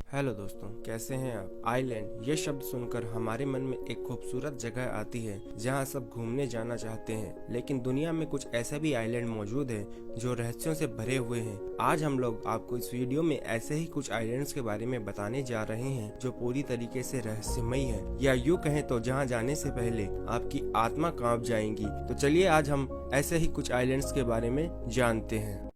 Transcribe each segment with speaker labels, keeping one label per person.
Speaker 1: Hello दोस्तों, कैसे हैं आप। आइलैंड ये शब्द सुनकर हमारे मन में एक खूबसूरत जगह आती है जहां सब घूमने जाना चाहते हैं। लेकिन दुनिया में कुछ ऐसे भी आइलैंड मौजूद हैं जो रहस्यों से भरे हुए हैं। आज हम लोग आपको इस वीडियो में ऐसे ही कुछ आइलैंड्स के बारे में बताने जा रहे हैं जो पूरी तरीके से रहस्यमयी है, या यूँ कहें तो जहाँ जाने से पहले आपकी आत्मा कांप जाएंगी। तो चलिए आज हम ऐसे ही कुछ आइलैंड्स के बारे में जानते हैं।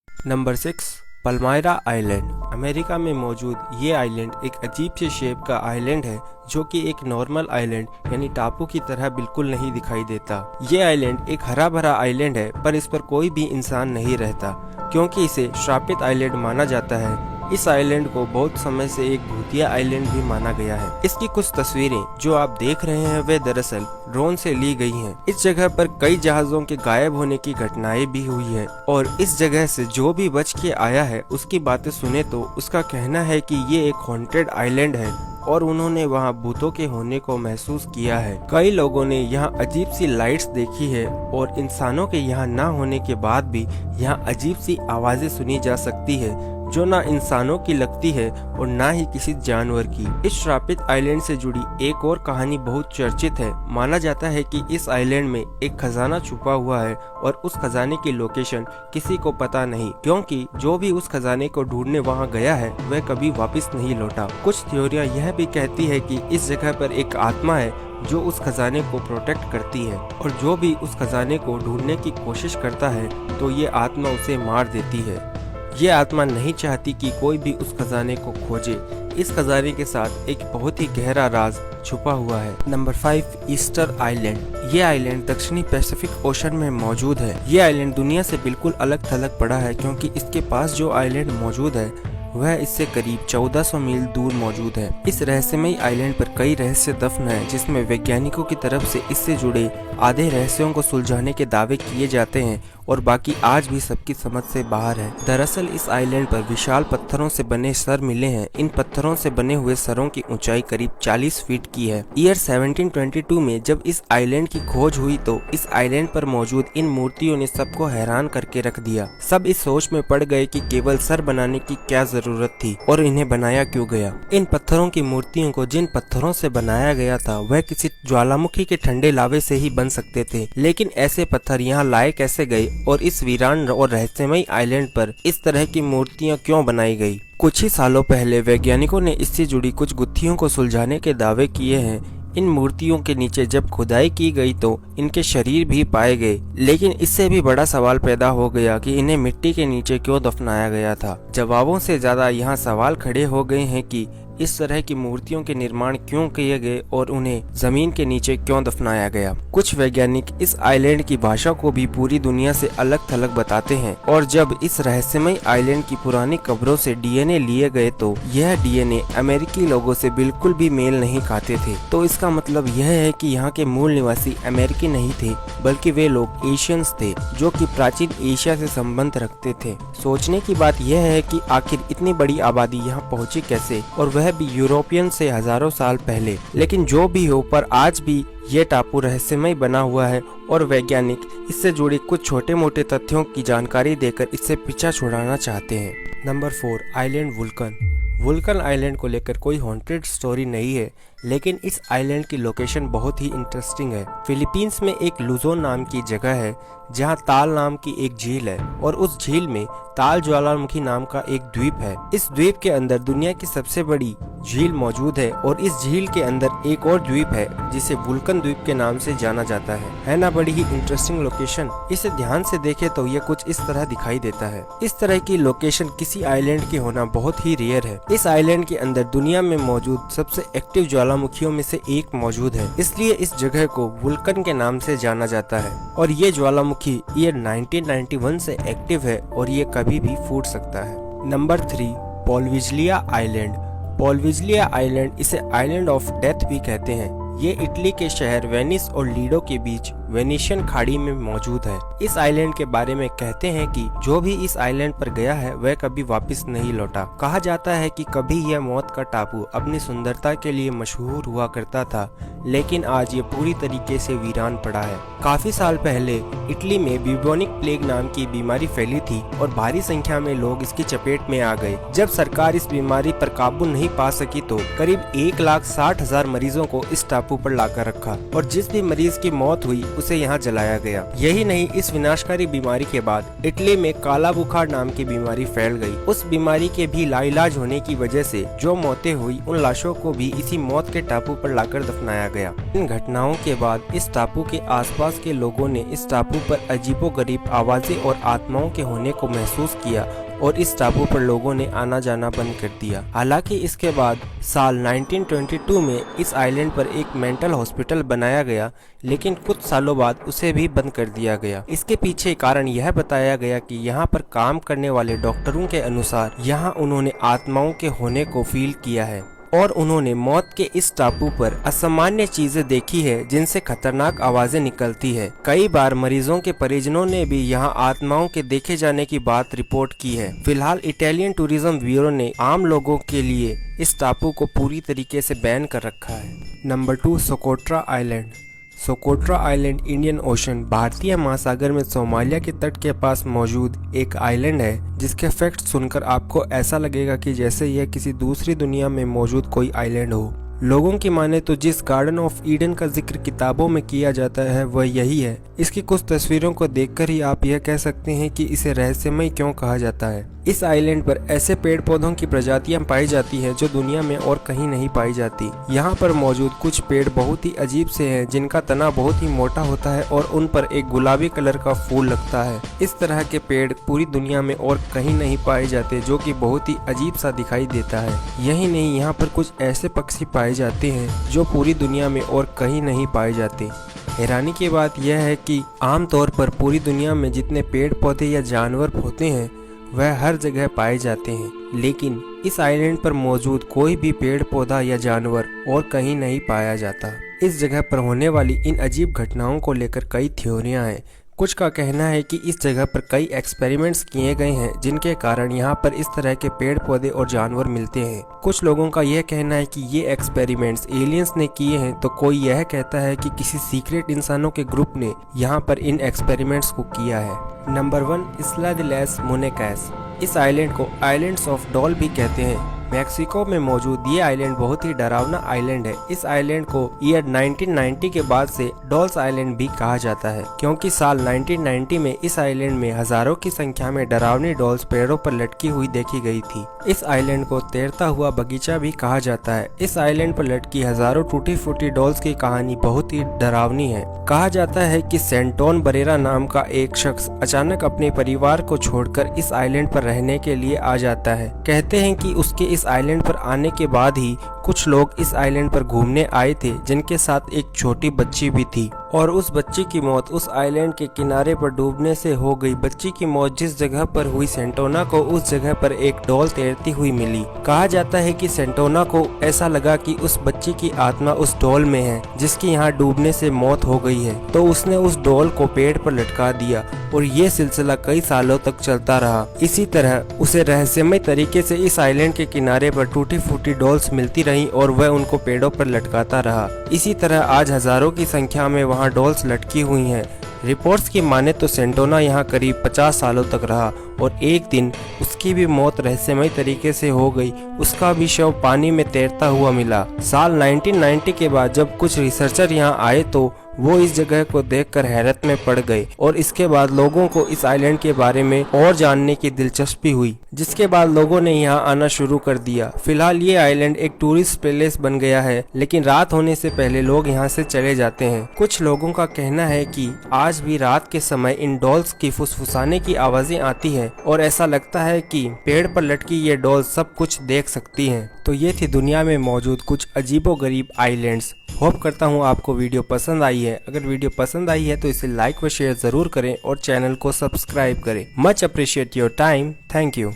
Speaker 1: Number 6, Palmyra island. अमेरिका में मौजूद ये आइलैंड एक अजीब से शेप का आइलैंड है जो कि एक नॉर्मल आइलैंड यानी टापू की तरह बिल्कुल नहीं दिखाई देता। ये आइलैंड एक हरा भरा आइलैंड है, पर इस पर कोई भी इंसान नहीं रहता क्योंकि इसे श्रापित आइलैंड माना जाता है। इस आइलैंड को बहुत समय से एक भूतिया आइलैंड भी माना गया है। इसकी कुछ तस्वीरें जो आप देख रहे हैं वे दरअसल ड्रोन से ली गई हैं। इस जगह पर कई जहाजों के गायब होने की घटनाएं भी हुई है और इस जगह से जो भी बच के आया है उसकी बातें सुने तो उसका कहना है कि ये एक हॉन्टेड आइलैंड है और उन्होंने वहां भूतों के होने को महसूस किया है। कई लोगों ने यहाँ अजीब सी लाइट्स देखी है और इंसानों के यहाँ न होने के बाद भी यहाँ अजीब सी आवाजें सुनी जा सकती है जो ना इंसानों की लगती है और ना ही किसी जानवर की। इस श्रापित आइलैंड से जुड़ी एक और कहानी बहुत चर्चित है। माना जाता है कि इस आइलैंड में एक खजाना छुपा हुआ है और उस खजाने की लोकेशन किसी को पता नहीं, क्योंकि जो भी उस खजाने को ढूंढने वहां गया है वह कभी वापस नहीं लौटा। कुछ थ्योरियां यह भी कहती है कि इस जगह पर एक आत्मा है जो उस खजाने को प्रोटेक्ट करती है और जो भी उस खजाने को ढूंढने की कोशिश करता है तो ये आत्मा उसे मार देती है। ये आत्मा नहीं चाहती कि कोई भी उस खजाने को खोजे। इस खजाने के साथ एक बहुत ही गहरा राज छुपा हुआ है। Number 5, Easter island. ये आइलैंड दक्षिणी पैसिफिक ओशन में मौजूद है। ये आइलैंड दुनिया से बिल्कुल अलग थलग पड़ा है क्योंकि इसके पास जो आइलैंड मौजूद है वह इससे करीब 1400 मील दूर मौजूद है। इस रहस्यमयी आइलैंड पर कई रहस्य दफन है जिसमें वैज्ञानिकों की तरफ से इससे जुड़े आधे रहस्यों को सुलझाने के दावे किए जाते हैं और बाकी आज भी सबकी समझ से बाहर है। दरअसल इस आइलैंड पर विशाल पत्थरों से बने सर मिले हैं। इन पत्थरों से बने हुए सरों की ऊंचाई करीब 40 फीट की है। ईयर 1722 में जब इस आइलैंड की खोज हुई तो इस आइलैंड पर मौजूद इन मूर्तियों ने सबको हैरान करके रख दिया। सब इस सोच में पड़ गए कि केवल सर बनाने की क्या जरूरत थी और इन्हें बनाया क्यों गया। इन पत्थरों की मूर्तियों को जिन पत्थरों से बनाया गया था वह किसी ज्वालामुखी के ठंडे लावे से ही बन सकते थे, लेकिन ऐसे पत्थर यहाँ लाए कैसे गए और इस वीरान और रहस्यमयी आइलैंड पर इस तरह की मूर्तियां क्यों बनाई गई। कुछ ही सालों पहले वैज्ञानिकों ने इससे जुड़ी कुछ गुत्थियों को सुलझाने के दावे किए हैं। इन मूर्तियों के नीचे जब खुदाई की गई तो इनके शरीर भी पाए गए, लेकिन इससे भी बड़ा सवाल पैदा हो गया कि इन्हें मिट्टी के नीचे क्यों दफनाया गया था। जवाबों से ज्यादा यहाँ सवाल खड़े हो गए हैं कि इस तरह की मूर्तियों के निर्माण क्यों किए गए और उन्हें जमीन के नीचे क्यों दफनाया गया। कुछ वैज्ञानिक इस आइलैंड की भाषा को भी पूरी दुनिया से अलग थलग बताते हैं और जब इस रहस्यमयी आइलैंड की पुरानी कब्रों से डीएनए लिए गए तो यह डीएनए अमेरिकी लोगों से बिल्कुल भी मेल नहीं खाते थे। तो इसका मतलब यह है कि यहाँ के मूल निवासी अमेरिकी नहीं थे बल्कि वे लोग एशियंस थे जो कि प्राचीन एशिया से संबंध रखते थे। सोचने की बात यह है कि आखिर इतनी बड़ी आबादी यहाँ पहुँची कैसे, और वह भी यूरोपियन से हजारों साल पहले। लेकिन जो भी हो, पर आज भी ये टापू रहस्यमय बना हुआ है और वैज्ञानिक इससे जुड़े कुछ छोटे मोटे तथ्यों की जानकारी देकर इससे पीछा छुड़ाना चाहते हैं। Number 4, island Vulcan. Vulcan island को लेकर कोई हॉन्टेड स्टोरी नहीं है, लेकिन इस आइलैंड की लोकेशन बहुत ही इंटरेस्टिंग है। फिलीपींस में एक लुजोन नाम की जगह है जहां ताल नाम की एक झील है और उस झील में ताल ज्वालामुखी नाम का एक द्वीप है। इस द्वीप के अंदर दुनिया की सबसे बड़ी झील मौजूद है और इस झील के अंदर एक और द्वीप है जिसे वुल्कन द्वीप के नाम से जाना जाता है ना। बड़ी ही इंटरेस्टिंग लोकेशन। इसे ध्यान से देखें तो ये कुछ इस तरह दिखाई देता है। इस तरह की लोकेशन किसी आइलैंड के होना बहुत ही रेयर है। इस आइलैंड के अंदर दुनिया में मौजूद सबसे एक्टिव ज्वालामुखियों में से एक मौजूद है, इसलिए इस जगह को वुल्कन के नाम से जाना जाता है। और ये ज्वालामुखी ईयर 1991 से एक्टिव है और ये कभी भी फूट सकता है। Number 3, Poveglia island. Poveglia island इसे आइलैंड ऑफ डेथ भी कहते हैं। ये इटली के शहर वेनिस और लीडो के बीच वेनिशियन खाड़ी में मौजूद है। इस आइलैंड के बारे में कहते हैं कि जो भी इस आइलैंड पर गया है वह कभी वापस नहीं लौटा। कहा जाता है कि कभी यह मौत का टापू अपनी सुंदरता के लिए मशहूर हुआ करता था, लेकिन आज ये पूरी तरीके से वीरान पड़ा है। काफी साल पहले इटली में ब्यूबोनिक प्लेग नाम की बीमारी फैली थी और भारी संख्या में लोग इसकी चपेट में आ गए। जब सरकार इस बीमारी पर काबू नहीं पा सकी तो करीब 1,60,000 मरीजों को इस टापू पर लाकर रखा और जिस भी मरीज की मौत हुई उसे यहाँ जलाया गया। यही नहीं, इस विनाशकारी बीमारी के बाद इटली में काला बुखार नाम की बीमारी फैल गई। उस बीमारी के भी लाइलाज होने की वजह से जो मौतें हुई उन लाशों को भी इसी मौत के टापू पर लाकर दफनाया गया। इन घटनाओं के बाद इस टापू के आसपास के लोगों ने इस टापू पर अजीबोगरीब आवाजें और आत्माओं के होने को महसूस किया और इस टापू पर लोगों ने आना जाना बंद कर दिया। हालांकि इसके बाद साल 1922 में इस आइलैंड पर एक मेंटल हॉस्पिटल बनाया गया, लेकिन कुछ सालों बाद उसे भी बंद कर दिया गया। इसके पीछे कारण यह बताया गया कि यहाँ पर काम करने वाले डॉक्टरों के अनुसार यहाँ उन्होंने आत्माओं के होने को फील किया है और उन्होंने मौत के इस टापू पर असामान्य चीजें देखी है जिनसे खतरनाक आवाजें निकलती है। कई बार मरीजों के परिजनों ने भी यहाँ आत्माओं के देखे जाने की बात रिपोर्ट की है। फिलहाल इटालियन टूरिज्म ब्यूरो ने आम लोगों के लिए इस टापू को पूरी तरीके से बैन कर रखा है। Number 2, Socotra island. Socotra island Indian ocean भारतीय महासागर में सोमालिया के तट के पास मौजूद एक आइलैंड है, जिसके फैक्ट सुनकर आपको ऐसा लगेगा कि जैसे यह किसी दूसरी दुनिया में मौजूद कोई आइलैंड हो। लोगों की माने तो जिस गार्डन ऑफ ईडन का जिक्र किताबों में किया जाता है वह यही है। इसकी कुछ तस्वीरों को देखकर ही आप यह कह सकते हैं कि इसे रहस्यमय क्यों कहा जाता है। इस आइलैंड पर ऐसे पेड़ पौधों की प्रजातियां पाई जाती हैं जो दुनिया में और कहीं नहीं पाई जाती। यहाँ पर मौजूद कुछ पेड़ बहुत ही अजीब से हैं, जिनका तना बहुत ही मोटा होता है और उन पर एक गुलाबी कलर का फूल लगता है। इस तरह के पेड़ पूरी दुनिया में और कहीं नहीं पाए जाते, जो कि बहुत ही अजीब सा दिखाई देता है। यही नहीं, यहाँ पर कुछ ऐसे पक्षी पाए जाते हैं जो पूरी दुनिया में और कहीं नहीं पाए जाते। हैरानी की बात यह है कि आमतौर पर पूरी दुनिया में जितने पेड़ पौधे या जानवर होते हैं वह हर जगह पाए जाते हैं, लेकिन इस आइलैंड पर मौजूद कोई भी पेड़ पौधा या जानवर और कहीं नहीं पाया जाता। इस जगह पर होने वाली इन अजीब घटनाओं को लेकर कई थ्योरियां हैं। कुछ का कहना है कि इस जगह पर कई एक्सपेरिमेंट्स किए गए हैं, जिनके कारण यहाँ पर इस तरह के पेड़ पौधे और जानवर मिलते हैं। कुछ लोगों का यह कहना है कि ये एक्सपेरिमेंट्स एलियंस ने किए हैं, तो कोई यह कहता है कि किसी सीक्रेट इंसानों के ग्रुप ने यहाँ पर इन एक्सपेरिमेंट्स को किया है। नंबर 1, इस्ला दे लैस मोनेकास। इस आइलैंड को आइलैंड्स ऑफ डॉल भी कहते हैं। मैक्सिको में मौजूद ये आइलैंड बहुत ही डरावना आइलैंड है। इस आइलैंड को ईयर 1990 के बाद से डॉल्स आइलैंड भी कहा जाता है, क्योंकि साल 1990 में इस आइलैंड में हजारों की संख्या में डरावनी डॉल्स पेड़ों पर लटकी हुई देखी गई थी। इस आइलैंड को तैरता हुआ बगीचा भी कहा जाता है। इस आइलैंड पर लटकी हजारों टूटी फूटी डॉल्स की कहानी बहुत ही डरावनी है। कहा जाता है कि सेंटोन बरेरा नाम का एक शख्स अचानक अपने परिवार को छोड़कर इस आइलैंड पर रहने के लिए आ जाता है। कहते हैं कि उसके इस आइलैंड पर आने के बाद ही कुछ लोग इस आइलैंड पर घूमने आए थे, जिनके साथ एक छोटी बच्ची भी थी और उस बच्ची की मौत उस आइलैंड के किनारे पर डूबने से हो गई। बच्ची की मौत जिस जगह पर हुई सेंटोना को उस जगह पर एक डॉल तैरती हुई मिली। कहा जाता है कि सेंटोना को ऐसा लगा कि उस बच्ची की आत्मा उस डॉल में है जिसकी यहाँ डूबने से मौत हो गई है, तो उसने उस डॉल को पेड़ पर लटका दिया और ये सिलसिला कई सालों तक चलता रहा। इसी तरह उसे रहस्यमय तरीके से इस आइलैंड के किनारे पर टूटी फूटी डॉल्स मिलती रही और वह उनको पेड़ों पर लटकाता रहा। इसी तरह आज हजारों की संख्या में वहाँ डॉल्स लटकी हुई हैं। रिपोर्ट्स की माने तो सेंटोना यहाँ करीब 50 सालों तक रहा और एक दिन उसकी भी मौत रहस्यमय तरीके से हो गई। उसका भी शव पानी में तैरता हुआ मिला। साल 1990 के बाद जब कुछ रिसर्चर यहाँ आए तो वो इस जगह को देखकर हैरत में पड़ गए और इसके बाद लोगों को इस आइलैंड के बारे में और जानने की दिलचस्पी हुई, जिसके बाद लोगों ने यहाँ आना शुरू कर दिया। फिलहाल ये आइलैंड एक टूरिस्ट प्लेस बन गया है, लेकिन रात होने से पहले लोग यहाँ से चले जाते हैं। कुछ लोगों का कहना है कि आज भी रात के समय इन डॉल्स की फुसफुसाने की आवाजें आती है और ऐसा लगता है कि पेड़ पर लटकी ये डॉल्स सब कुछ देख सकती हैं। तो ये थी दुनिया में मौजूद कुछ अजीबोगरीब आइलैंड्स। होप करता हूँ आपको वीडियो पसंद आई है। अगर वीडियो पसंद आई है तो इसे लाइक व शेयर जरूर करें और चैनल को सब्सक्राइब करें। Much appreciate your time. Thank you.